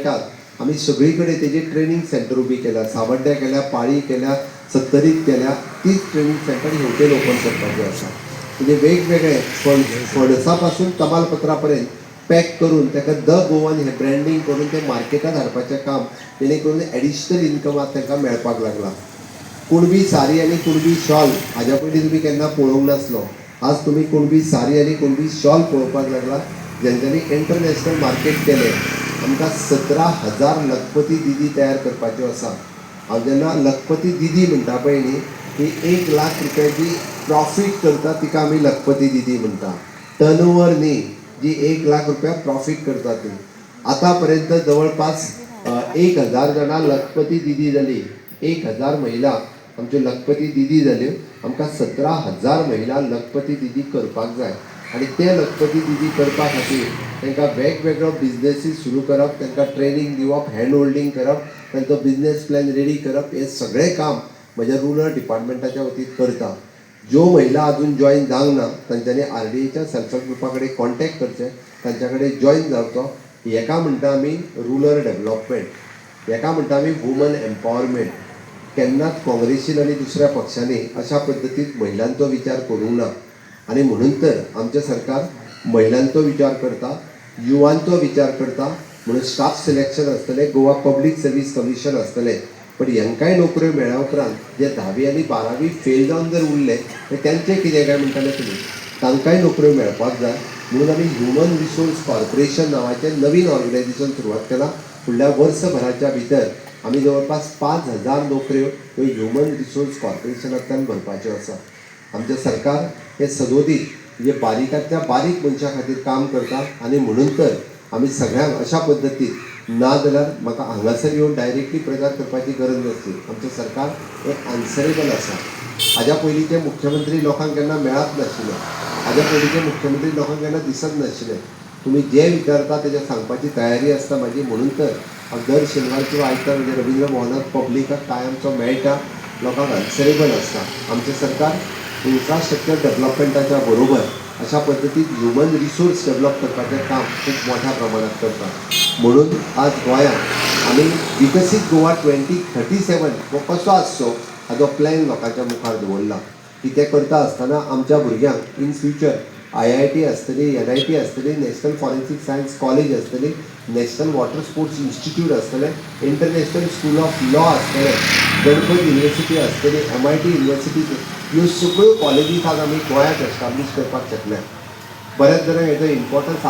गोंयकात आमी सगळी कडेन तेजे ट्रेनिंग सेंटर उबी केल्या. सावड्ड्या केल्या, पाळी केल्या, सत्तरीत केल्या. तीच ट्रेनिंग सेंटर हेवटेन ओपन करपाचें आसा. म्हणजे वेगवेगळे फणसा पासून तमालपत्रा पर्यंत पॅक करून ताका द गोवन हें ब्रँडींग करून तें मार्केटात हाडपाचें काम जेणे करून एडिशनल इन्कमाक तांकां मेळपाक लागला. कुणबी साडी आनी कुणबी शॉल हाज्या पयलीं तुमी केन्ना पळोवंक नासलो. आज तुम्ही कुणबी साडी आनी कुणबी शॉल पळोवपाक लागला. जेंच्यांनी इंटरनॅशनल मार्केट केलें. आमकां 17,000 लखपती दिदी तयार करपाच्यो आसा. हांव जेन्ना लखपती दिदी म्हणटा पळय न्ही, ही 1 लाख रुपयाची प्रॉफीट करता तिका आमी लखपती दिदी म्हणटा. टर्नओवर न्ही, जी 1 लाख रुपया प्रॉफीट करता ती. आतां पर्यंत जवळपास 1,000 जाणां लखपती दिदी जाली. 1,000 महिला आमच्यो लखपती दिदी जाल्यो. आमकां 17,000 महिला लखपती दिदी करपाक जाय. आनी ते लखपती दिदी करपा खातीर तांकां वेगवेगळो बिजनेसीस सुरू करप, तांकां ट्रेनींग दिवप, हँड होल्डिंग करप, तांचो बिजनेस प्लॅन रेडी करप, हें सगळें काम म्हज्या रुरल डिपार्टमेंटाच्या वतीन करता. ज्यो महिला अजून जॉईन जावंक ना तांच्यांनी RDAच्या सेल्फ हेल्प ग्रुपा कडेन कॉन्टॅक्ट करचें, तांच्या कडेन जॉईन जावचो. हेका म्हणटा आमी रुरल डेव्हलपमेंट, हेका म्हणटा आमी वुमन एम्पावरमेंट. केन्नाच काँग्रेसीन आनी दुसऱ्या पक्षांनी अशा पद्दतीन महिलांचो विचार करूंक ना. आनी म्हणून तर आमचें सरकार महिलांचो विचार करता, युवांचो विचार करता. म्हणून स्टाफ सिलेक्शन आसतलें, गोवा पब्लीक सर्वीस कमिशन आसतलें. पण हांकांय नोकऱ्यो मेळ्ळ्या उपरांत जे 10वी आनी 12वी फेल जावन जर उरले तर तेंचें कितें काय म्हणटाले तुमी, तांकांय नोकऱ्यो मेळपाक जाय. म्हणून आमी ह्युमन रिसोर्स कॉर्पोरेशन नांवाचें नवीन ऑर्गनायजेशन सुरवात केलां. फुडल्या वर्सभराच्या भितर आमी जवळपास 5,000 नोकऱ्यो ह्यो ह्युमन रिसोर्स कॉर्पोरेशनांतल्यान भरपाच्यो आसा. आमचें सरकार हे सदोदीत म्हणजे बारीकांतल्या बारीक मनशां खातीर काम करता. आनी म्हणून तर आमी सगळ्यांक अशा पद्दतीन ना जाल्यार म्हाका हांगासर येवन डायरेक्टली प्रचार करपाची गरज नासली. आमचें सरकार हें आन्सरेबल आसा. हाज्या पयलींचे मुख्यमंत्री लोकांक केन्ना मेळत नाशिल्ले. हाज्या पयलींचे मुख्यमंत्री लोकांक केन्ना दिसत नाशिल्ले. तुमी जे विचारता तेजें सांगपाची तयारी आसता म्हाजी. म्हणून तर हांव दर शेनवार किंवा आयतार म्हणजे रविंद्र भवनात पब्लिकाक कायमचो मेळटा, लोकांक आन्सरेबल आसता. आमचें सरकार इन्फ्रास्ट्रक्चर डेव्हलपमेंटाच्या बरोबर अशा पद्दतीन ह्युमन रिसोर्स डेव्हलप करपाचें काम खूब मोठ्या प्रमाणात करता. म्हणून आज गोंयांत आमी विकसीत गोवा 2037 हो कसो आसचो हाजो प्लॅन लोकांच्या मुखार दवरला. की ते करता आसतना आमच्या भुरग्यांक इन फ्युचर IIT आसतली, NIT आसतली, नॅशनल फॉरेन्सीक सायन्स कॉलेज आसतली, नॅशनल वॉटर स्पोर्ट्स इन्स्टिट्यूट आसतलें, इंटरनॅशनल स्कूल ऑफ लॉ आसतलें, गणपत युनिवर्सिटी आसतली, MIT युनिवर्सिटी, ह्यो सगळ्यो कॉलेजीस आज आमी गोंयांत एस्टाब्लीश करपाक शकल्या. बऱ्याच जाणांक हेजो इम्पॉर्टन्स